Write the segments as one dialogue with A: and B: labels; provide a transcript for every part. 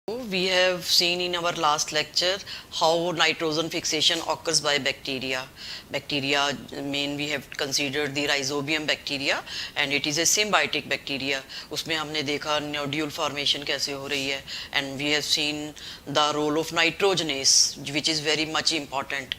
A: We have seen in our last lecture how nitrogen fixation occurs by bacteria. Bacteria, main we have considered the rhizobium bacteria and it is a symbiotic bacteria. उसमें हमने देखा nodule formation कैसे हो रही है and we have seen the role of nitrogenase which is very much important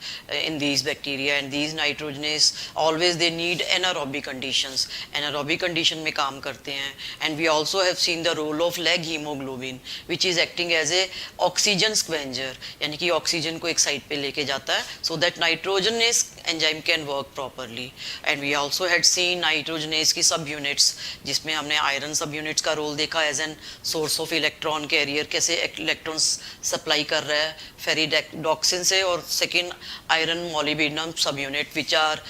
A: in these bacteria, and these nitrogenase always they need anaerobic conditions. Anaerobic condition में काम करते हैं, and we also have seen the role of leg hemoglobin which is acting as a oxygen scavenger, यानी कि oxygen को एक side पे लेके जाता है so that nitrogenase enzyme can work properly. And we also had seen nitrogenase की सब यूनिट्स जिसमें हमने आयरन सब यूनिट्स का रोल देखा as an source of electron carrier, कैसे इलेक्ट्रॉन्स सप्लाई कर रहा है फेरिडोक्सिन से, और second iron molybdenum subunit which are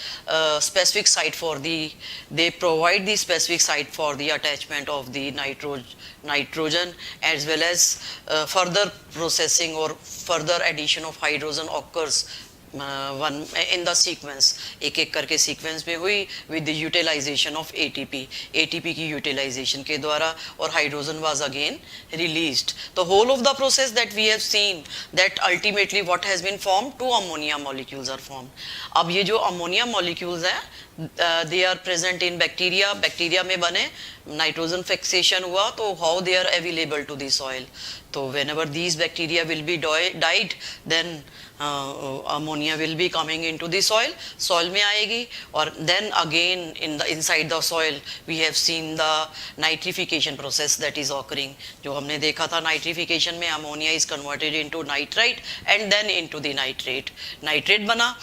A: specific site for the, they provide the specific site for the attachment of the nitrogen as well as further processing or further addition of hydrogen occurs one in the sequence, एक एक करके sequence में हुई with the utilization of ATP की utilization के द्वारा, और hydrogen was again released. The whole of the process that we have seen that ultimately what has been formed, two ammonia molecules are formed. अब ये जो ammonia molecules हैं they are present in bacteria में बने, nitrogen fixation हुआ तो how they are available to the soil. तो whenever these bacteria will be died then ammonia will be coming into the soil में आएगी, और then again in the inside the soil we have seen the nitrification process that is occurring. जो हमने देखा था nitrification में ammonia is converted into nitrite and then into the nitrate बना.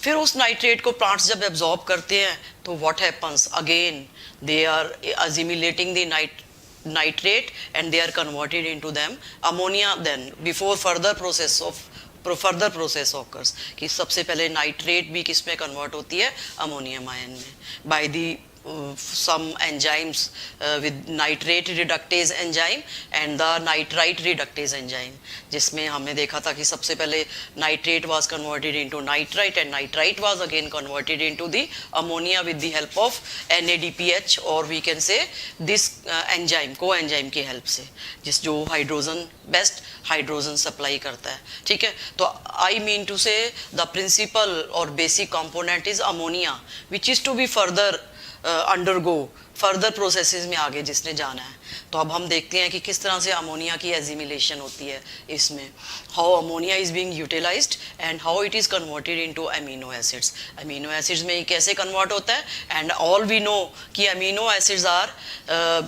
A: फिर उस नाइट्रेट को प्लांट्स जब एब्जॉर्ब करते हैं तो what happens, again they are assimilating the nitrate and they are converted into them ammonia then before further process occurs कि सबसे पहले नाइट्रेट भी किस में कन्वर्ट होती है, अमोनियम आयन में, by the some enzymes with nitrate reductase enzyme and the nitrite reductase enzyme, जिसमें हमने देखा था कि सबसे पहले nitrate was converted into nitrite and nitrite was again converted into the ammonia with the help of NADPH, or we can say this enzyme coenzyme की help से, जो हाइड्रोजन बेस्ट हाइड्रोजन सप्लाई करता है. ठीक है, तो I mean to say the principal or basic component is ammonia which is to be further undergo further processes में आगे जिसने जाना है. तो अब हम देखते हैं कि किस तरह से अमोनिया की एजिमिलेशन होती है इसमें, how ammonia is being utilized and how it is converted into amino acids. Amino acids में ये कैसे कन्वर्ट होता है, एंड ऑल वी नो कि amino acids are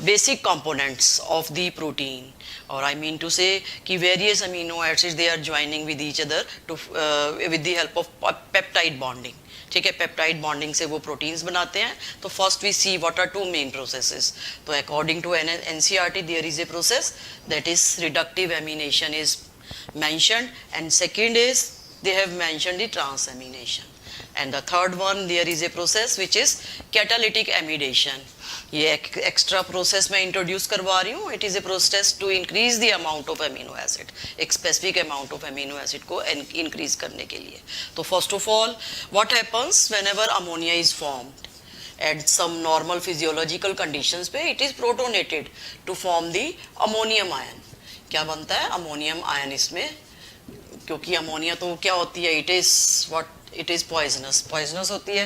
A: basic components of the protein, और आई मीन टू से कि various amino acids they are joining with each other to with the help of peptide bonding. ठीक है, peptide bonding से वो proteins बनाते हैं. तो first we see what are two main processes. तो according to NCERT there is a process that is reductive amination is mentioned, and second is they have mentioned the transamination, and the third one there is a process which is catalytic amidation. ये extra process मैं introduce करवा रही हूँ. It is a process to increase the amount of amino acid, एक specific amount of amino acid को increase करने के लिए. तो first of all what happens whenever ammonia is formed at some normal physiological conditions पे it is protonated to form the ammonium ion. क्या बनता है, अमोनियम आयन इसमें, क्योंकि अमोनिया तो क्या होती है, इट इज पॉइजनस होती है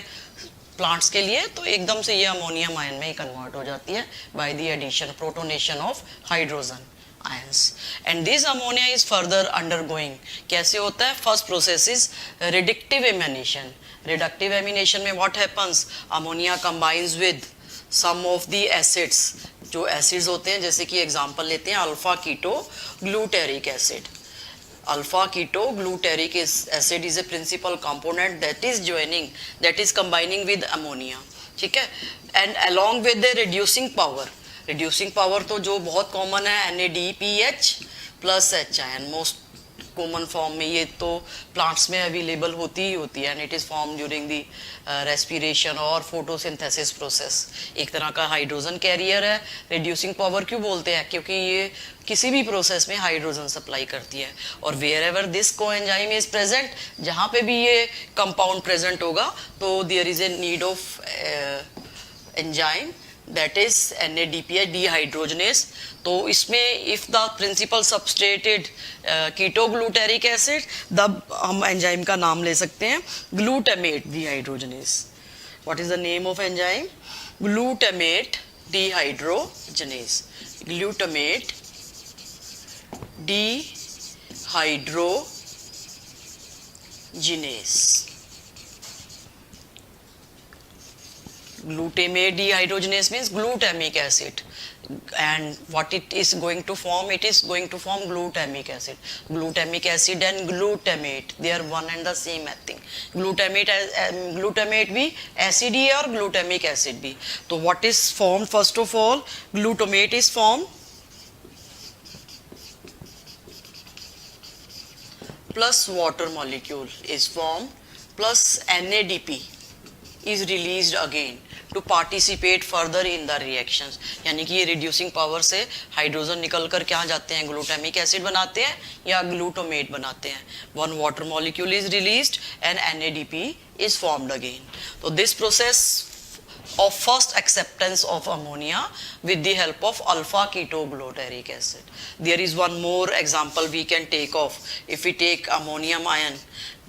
A: प्लांट्स के लिए, तो एकदम से ये अमोनियम आयन में ही कन्वर्ट हो जाती है by the addition protonation of hydrogen ions, and this ammonia is further undergoing. कैसे होता है, first process is reductive amination. reductive amination में what happens, ammonia combines with some of the acids. जो acids होते हैं, जैसे कि एग्जांपल लेते हैं alpha keto glutaric acid. Alpha keto glutaric acid is a principal component that is combining with ammonia. ठीक है, and along with the reducing power तो जो बहुत कॉमन है NADPH plus HIN, most common form में ये तो प्लांट्स में अवेलेबल होती ही होती है, and it is form during the respiration और फोटोसिंथेसिस प्रोसेस. एक तरह का हाइड्रोजन कैरियर है. रिड्यूसिंग पावर क्यों बोलते हैं, क्योंकि ये किसी भी प्रोसेस में हाइड्रोजन सप्लाई करती है, और wherever this coenzyme is present, जहाँ पे भी ये कंपाउंड प्रेजेंट होगा तो there is a need of enzyme that is NADP है dehydrogenase. तो इसमें if the principal substrated ketoglutaric acid, तब हम एंजाइम का नाम ले सकते हैं glutamate dehydrogenase. What is the name of enzyme? Glutamate dehydrogenase. Glutamate dehydrogenase. Glutamate dehydrogenase means glutamic acid, and what it is going to form, it is going to form glutamic acid. Glutamic acid and glutamate, they are one and the same thing. Glutamate भी acid ही है और glutamic acid भी. तो what is formed? First of all, glutamate is formed plus water molecule is formed plus NADP is released again to participate further in the reactions. यानी कि ये reducing power से hydrogen निकल कर क्या जाते हैं, ग्लूटामिक एसिड बनाते हैं या ग्लूटामेट बनाते हैं. One water molecule is released and NADP is formed again. So this process of first acceptance of ammonia with the help of alpha ketoglutarate acid. There is one more example we can take of. If we take ammonium ion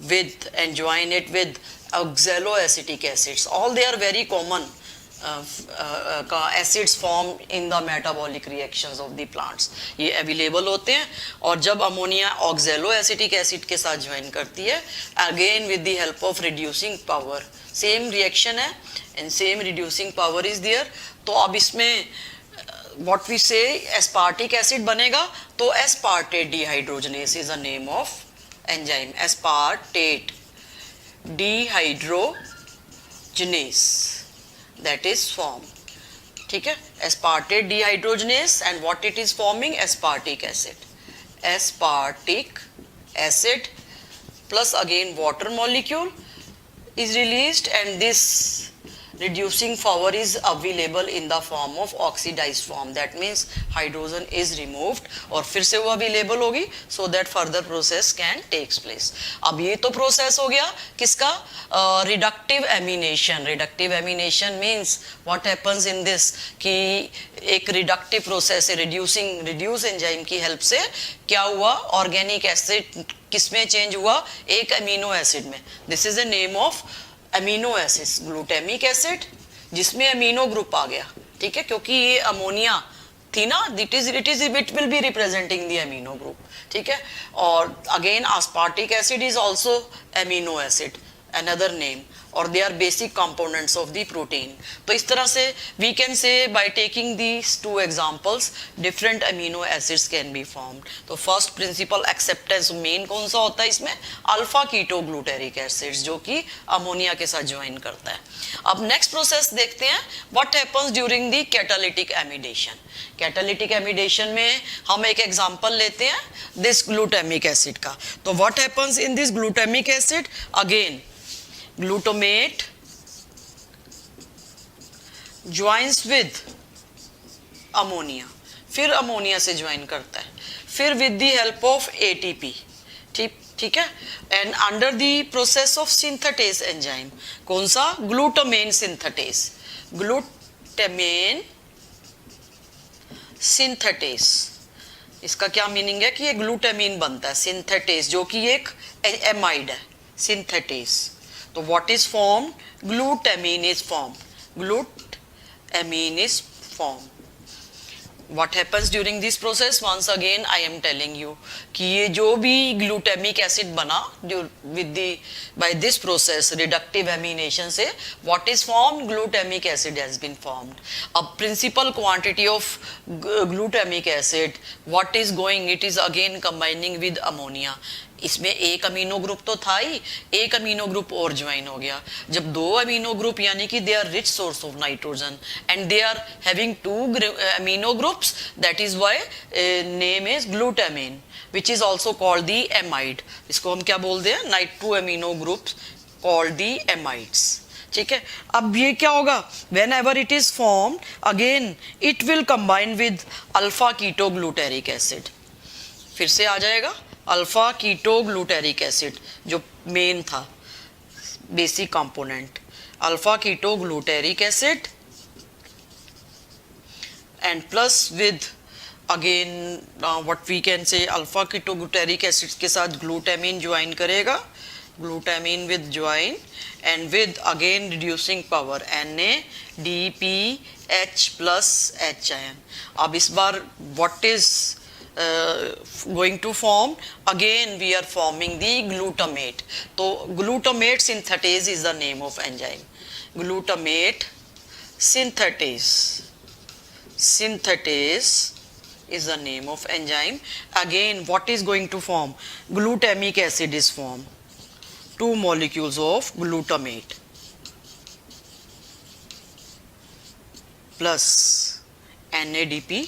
A: with and join it with oxaloacetic acids, all they are very common acids formed in the metabolic reactions of the plants. ये available होते हैं, और जब ammonia oxaloacetic acid के साथ join करती है, again with the help of reducing power, same reaction है and same reducing power is there. तो अब इसमें what we say aspartic acid बनेगा, तो aspartate dehydrogenase is the name of enzyme. Aspartate dehydrogenase that is formed. ठीक है, aspartate dehydrogenase, and what it is forming? Aspartic acid. Aspartic acid plus again water molecule is released, and this reducing power is available in the form of oxidized form. That means hydrogen is removed और फिर से वो available होगी, so that further process can takes place. अब ये तो process हो गया किसका? Reductive amination. Reductive amination means what happens in this कि एक reductive process है, reduce enzyme की help से क्या हुआ? Organic acid किसमें change हुआ? एक amino acid में. This is the name of amino acids. Glutamic acid जिसमें अमीनो ग्रुप आ गया, ठीक है, क्योंकि ये अमोनिया थी ना, it will be representing the amino group, ठीक है. और again aspartic acid is also amino acid, another name, or they are basic components of the protein. तो इस तरह से we can say by taking these two examples different amino acids can be formed. तो first principal acceptance main कौन सा होता है इसमें? अल्फा कीटोग्लूटेरिक एसिड्स, जो कि अमोनिया के साथ ज्वाइन करता है. अब नेक्स्ट प्रोसेस देखते हैं what happens during the catalytic amidation. Catalytic amidation में हम एक एग्जांपल लेते हैं दिस ग्लूटामिक एसिड का. तो what happens in this glutamic acid? Again glutamate joins with ammonia, फिर अमोनिया से ज्वाइन करता है, फिर with the help of ATP, ठीक है, and under the process of synthetase enzyme. कौन सा? glutamine synthetase. glutamine synthetase, इसका क्या मीनिंग है कि ये ग्लूटामीन बनता है. सिंथेटेस जो कि एक एमाइड है, सिंथेटेस. तो what is form? Glutamine is form. Glutamine is form. What happens during this process? Once again I am telling you कि ये जो भी glutamic acid बना with the by this process reductive amination से what is formed? Glutamic acid has been formed. अब principal quantity of glutamic acid what is going? It is again combining with ammonia. इसमें एक amino group तो था ही, एक amino group और join हो गया. जब दो अमीनो ग्रुप यानी कि they are rich source of nitrogen and they are having two amino groups, that is why name is glutamine which is also called the amide. इसको हम क्या बोलते हैं? Two amino groups called the amides. ठीक है, अब ये क्या होगा? Whenever it is formed again it will combine with alpha ketoglutaric acid. फिर से आ जाएगा अल्फा कीटोग्लूटेरिक एसिड जो मेन था basic component. Alpha ketoglutaric acid and plus with again what we can say alpha ketoglutaric acid के साथ glutamine join करेगा, glutamine with join and with again reducing power NADPH plus H ion. अब इस बार what is going to form, again we are forming the glutamate. तो glutamate synthetase is the name of enzyme. Glutamate synthetase is the name of enzyme. Again what is going to form? Glutamic acid is formed. 2 molecules of glutamate plus NADP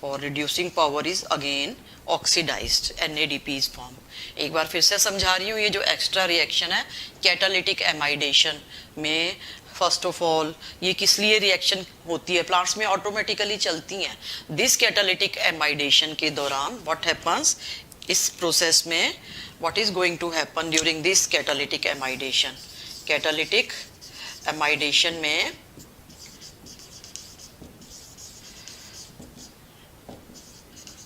A: और reducing power is again oxidized, NADP is form. एक बार फिर से समझा रही हूँ, ये जो एक्स्ट्रा रिएक्शन है कैटालिटिक एमाइडेशन में, फर्स्ट ऑफ ऑल ये किस लिए रिएक्शन होती है, प्लांट्स में ऑटोमेटिकली चलती हैं. दिस कैटालिटिक एमाइडेशन के दौरान व्हाट हैपन्स, इस प्रोसेस में what is going to happen during this catalytic amidation. Catalytic amidation में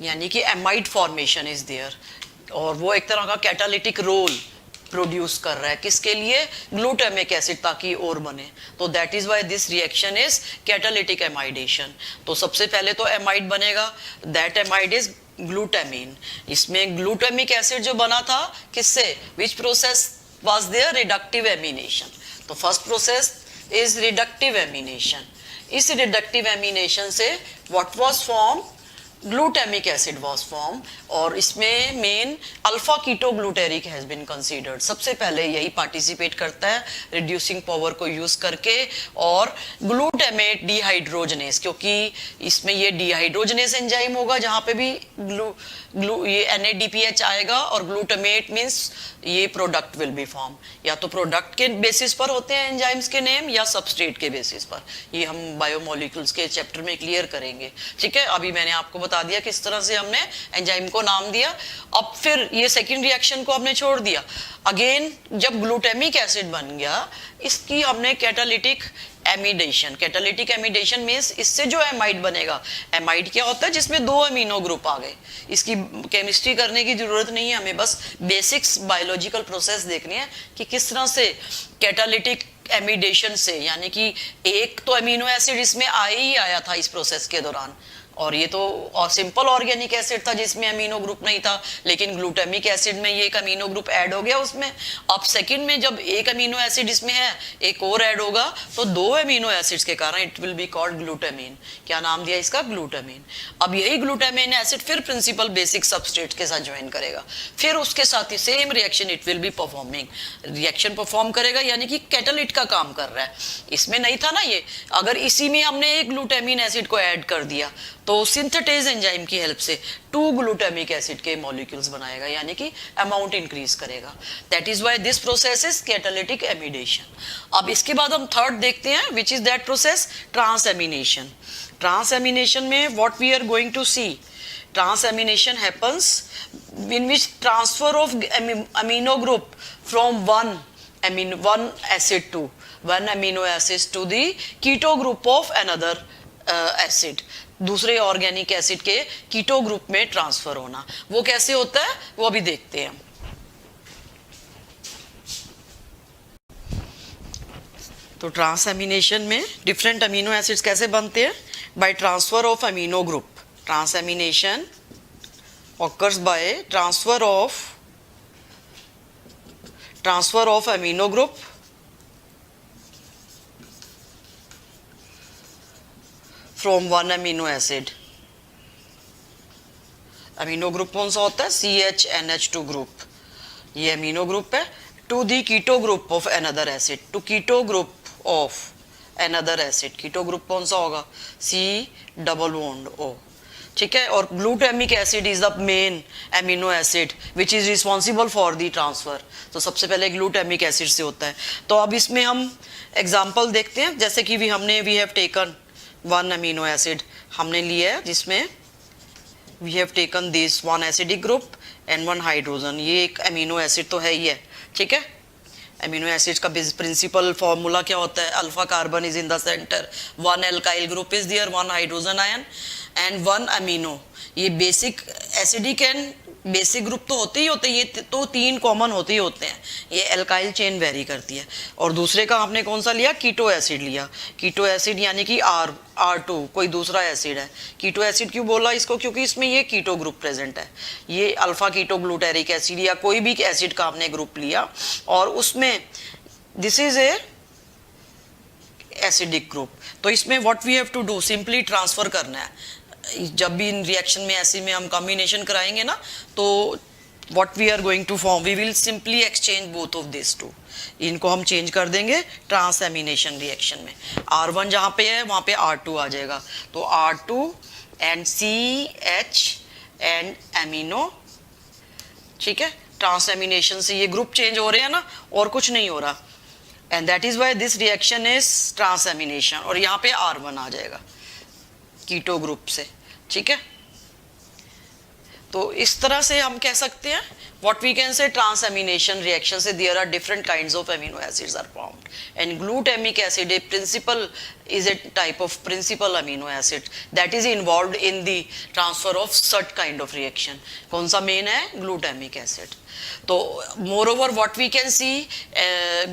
A: यानी कि एमाइड फॉर्मेशन इज देयर, और वो एक तरह का कैटालिटिक रोल प्रोड्यूस कर रहा है किसके लिए, ग्लूटामिक एसिड, ताकि और बने. तो that is why this reaction is catalytic amidation. तो सबसे पहले तो एमाइड बनेगा, दैट एमाइड इज ग्लूटामीन. इसमें ग्लूटामिक एसिड जो बना था किससे, which process was there, reductive amination. तो first process is reductive amination. इस रिडक्टिव एमिनेशन से what was form, glutamic acid was form, और इसमें main alpha ketoglutaric has been considered. सबसे पहले यही पार्टिसिपेट करता है रिड्यूसिंग पावर को यूज करके, और ग्लूटामेट डिहाइड्रोजनेस, क्योंकि इसमें ये डिहाइड्रोजनेस एंजाइम होगा जहां पे भी ये NADPH आएगा, और ग्लूटामेट मींस ये प्रोडक्ट विल बी फॉर्म. या तो प्रोडक्ट के बेसिस पर होते हैं एंजाइम्स के नेम, या सबस्ट्रेट के बेसिस पर. ये हम बायोमोलिक्यूल्स के चैप्टर में क्लियर करेंगे. ठीक है, अभी मैंने आपको बता दिया किस तरह से हमने एंजाइम को नाम दिया. अब फिर ये सेकंड रिएक्शन को हमने छोड़ दिया. अगेन जब ग्लूटामिक एसिड बन गया, इसकी हमने कैटालिटिक एमिडेशन. कैटालिटिक एमिडेशन मींस इससे जो एमाइड बनेगा, एमाइड क्या होता है, जिसमें 2 अमीनो ग्रुप आ गए. इसकी केमिस्ट्री करने की जरूरत नहीं है, हमें बस बेसिक्स बायोलॉजिकल प्रोसेस देखनी है कि किस तरह से कैटालिटिक एमिडेशन से, यानी कि एक तो अमीनो एसिड इसमें आया ही आया था इस प्रोसेस के दौरान, और ये तो सिंपल ऑर्गेनिक एसिड था जिसमें अमीनो ग्रुप नहीं था, लेकिन ग्लूटामिक एसिड में ये एक अमीनो ग्रुप ऐड हो गया उसमें. अब सेकंड में जब एक अमीनो एसिड इसमें है, एक और ऐड होगा, तो 2 अमीनो एसिड्स के कारण it will be called glutamine. क्या नाम दिया इसका, ग्लूटामीन. अब यही ग्लूटामीन एसिड फिर प्रिंसिपल बेसिक सबस्ट्रेट के साथ ज्वाइन करेगा, फिर उसके साथ ही same reaction it will be performing, reaction perform करेगा, यानी कि कैटालिट का काम कर रहा है. इसमें नहीं था ना ये, अगर इसी में हमने एक ग्लूटामीन एसिड को ऐड कर दिया तो सिंथेटेज एंजाइम की हेल्प से 2 ग्लूटामिक एसिड के मॉलिक्यूल्स बनाएगा, यानी कि अमाउंट इंक्रीज करेगा. That is why this process is catalytic amidation. अब इसके बाद हम थर्ड देखते हैं, which is that process, transamination. Transamination में what we are going to see, transamination happens in which transfer of amino group from one amino acid to the keto group of another acid. दूसरे organic acid के keto group में transfer होना, वो कैसे होता है वो अभी देखते हैं. तो ट्रांसएमिनेशन में डिफरेंट अमीनो एसिड्स कैसे बनते हैं, by transfer of amino group. Transamination occurs by transfer of amino group from one amino acid. Amino group कौन सा होता है, CHNH2 ग्रुप, ये अमीनो ग्रुप है, to the keto group of another acid, to keto group of another acid. Keto group कौन सा होगा, C+O. ठीक है, और glutamic acid is the main amino acid which is responsible for the transfer. तो सबसे पहले ग्लूटामिक एसिड से होता है. तो अब इसमें हम एग्जांपल देखते हैं, जैसे कि we have taken one amino acid हमने लिया है, जिसमें we have taken this one acidic group and one hydrogen. ये एक अमीनो एसिड तो है ही है, ठीक है, अमीनो एसिड्स का प्रिंसिपल फॉर्मूला क्या होता है? Alpha carbon is in the centre, 1 alkyl group is there, 1 hydrogen ion and 1 amino. ये basic acidic and basic group तो होते ही होते हैं, ये तो 3 कॉमन होते ही होते हैं। ये एल्काइल चेन वेरी करती है। और दूसरे का आपने कौन सा लिया? कीटो एसिड लिया। कीटो एसिड यानी कि R2 कोई दूसरा एसिड है। कीटो एसिड क्यों बोला इसको? क्योंकि इसमें ये कीटो ग्रुप प्रेजेंट है। ये अल्फा कीटो ग्लूटेरिक एसिड या कोई भी एसिड का आपने ग्रुप लिया और उसमें this is a acidic group. तो इसमें what we have to do, simply transfer करना है। जब भी इन रिएक्शन में ऐसे में हम कॉम्बिनेशन कराएंगे ना, तो what we are going to form, we will simply exchange both of this two. इनको हम चेंज कर देंगे ट्रांसएमिनेशन रिएक्शन में। R1 जहाँ पे है वहाँ पे R2 आ जाएगा। तो R2 and CH and amino, ठीक है। ट्रांसएमिनेशन से ये ग्रुप चेंज हो रहे हैं ना, और कुछ नहीं हो रहा। And that is why this reaction is transamination. और यहाँ पे R1 आ जाएगा कीटो ग्रुप से, ठीक है। तो इस तरह से हम कह सकते हैं what we can say transamination reaction से there are different kinds of amino acids are formed and glutamic acid a principal is a type of principal amino acid that is involved in the transfer of such kind of reaction। कौन सा main है? glutamic acid। तो moreover what we can see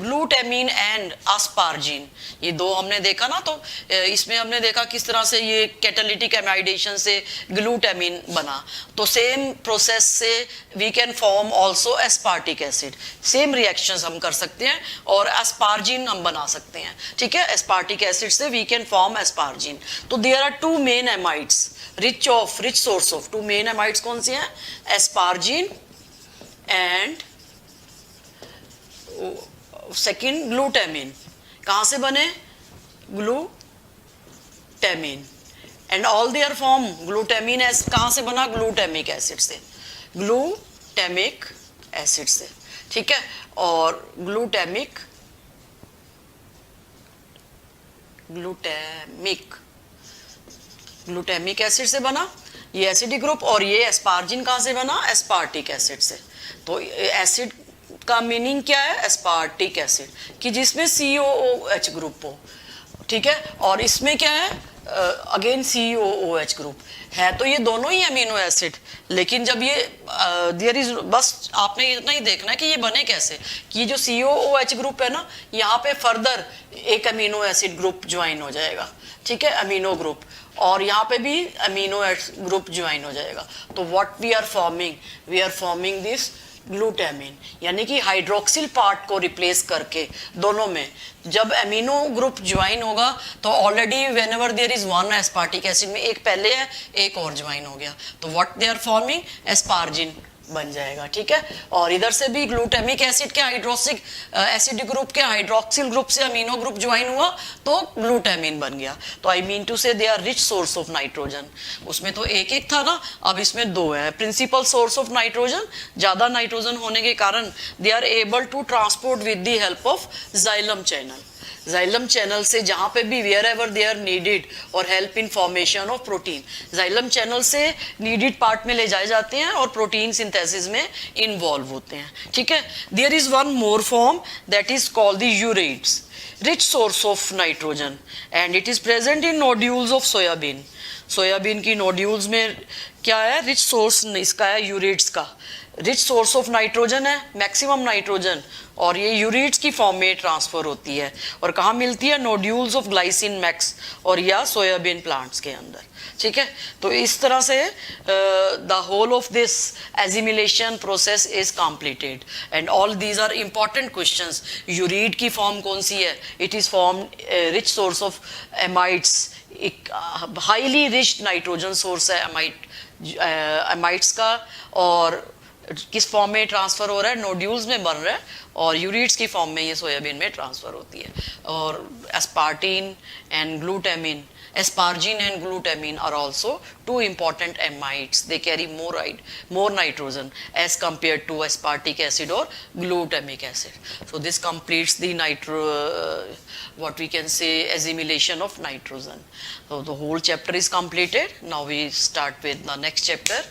A: glutamine and asparagine, ये दो हमने देखा ना। तो इसमें हमने देखा किस तरह से ये कैटालिटिक एमाइडेशन से ग्लूटामिन बना। तो सेम प्रोसेस से we can form also aspartic acid. Same reactions हम कर सकते हैं और एस्पार्जिन हम बना सकते हैं, ठीक है। एस्पार्टिक एसिड से वी कैन फॉर्म एस्पार्जिन। तो there are 2 main amides rich source of 2 main amides कौन से हैं? Asparagine and second glutamine. कहाँ से बने? Glutamine. And all there form glutamine कहाँ से बना? ग्लूटामिक एसिड से, ग्लूटामिक एसिड से, ठीक है। और ग्लूटामिक एसिड से बना ये एसिडिक ग्रुप। और ये एस्पार्जिन कहाँ से बना? एस्पार्टिक एसिड से। तो एसिड का मीनिंग क्या है? एस्पार्टिक एसिड, कि जिसमें COOH ग्रुप हो, ठीक है। और इसमें क्या है? अगेन COOH ग्रुप है। तो ये दोनों ही अमीनो एसिड, लेकिन जब ये देयर इज, बस आपने इतना ही देखना है कि ये बने कैसे। कि जो COOH ग्रुप है ना, यहाँ पे फर्दर एक अमीनो एसिड ग्रुप ज्वाइन हो जाएगा, ठीक है, अमीनो ग्रुप। और यहाँ पे भी अमीनो ग्रुप ज्वाइन हो जाएगा। तो what we are forming this glutamine, यानी कि हाइड्रोक्सिल पार्ट को रिप्लेस करके दोनों में जब अमीनो ग्रुप ज्वाइन होगा तो already whenever there is 1 aspartic acid में एक पहले है, एक और ज्वाइन हो गया, तो what they are forming? Asparagine बन जाएगा, ठीक है। और इधर से भी ग्लूटामिक एसिड के हाइड्रोक्सिक एसिड ग्रुप के हाइड्रोक्सिल ग्रुप से अमीनो ग्रुप ज्वाइन हुआ तो ग्लूटामिन बन गया। तो आई mean to say they are rich source of nitrogen. उसमें तो एक था ना, अब इसमें 2 है। प्रिंसिपल सोर्स ऑफ नाइट्रोजन, ज्यादा नाइट्रोजन होने के कारण they are able to transport with the help of xylem channel. Xylem channel से जहाँ पे भी wherever they are needed और help in formation of protein, xylem channel से नीडेड पार्ट में ले जाए जाते हैं और प्रोटीन सिंथेसिस में इन्वॉल्व होते हैं, ठीक है। There is one more form that is called the urates, rich source of nitrogen and it is present in nodules of soybean. Soybean की नोड्यूल्स में क्या है? रिच सोर्स इसका है यूरेट्स का। रिच सोर्स ऑफ नाइट्रोजन है, maximum nitrogen, और ये यूरिट्स की फॉर्म में ट्रांसफर होती है। और कहाँ मिलती है? नोड्यूल्स ऑफ ग्लाइसिन मैक्स और या सोयाबीन प्लांट्स के अंदर, ठीक है। तो इस तरह से the whole of this assimilation process is completed and all these are important questions. यूरिट की फॉर्म कौन सी है? It is form rich source of amides, एक हाईली रिच नाइट्रोजन सोर्स है एमाइड्स का। और किस फॉर्म में ट्रांसफर हो रहा है? नोड्यूल्स में बन रहा है और यूरिट्स की फॉर्म में ये सोयाबीन में ट्रांसफर होती है। और asparagine and glutamine, asparagine and glutamine are also 2 important amides. They carry more nitrogen as compared to aspartic acid or glutamic acid. So this completes the what we can say assimilation of nitrogen. So the whole chapter is completed. Now we start with the next chapter.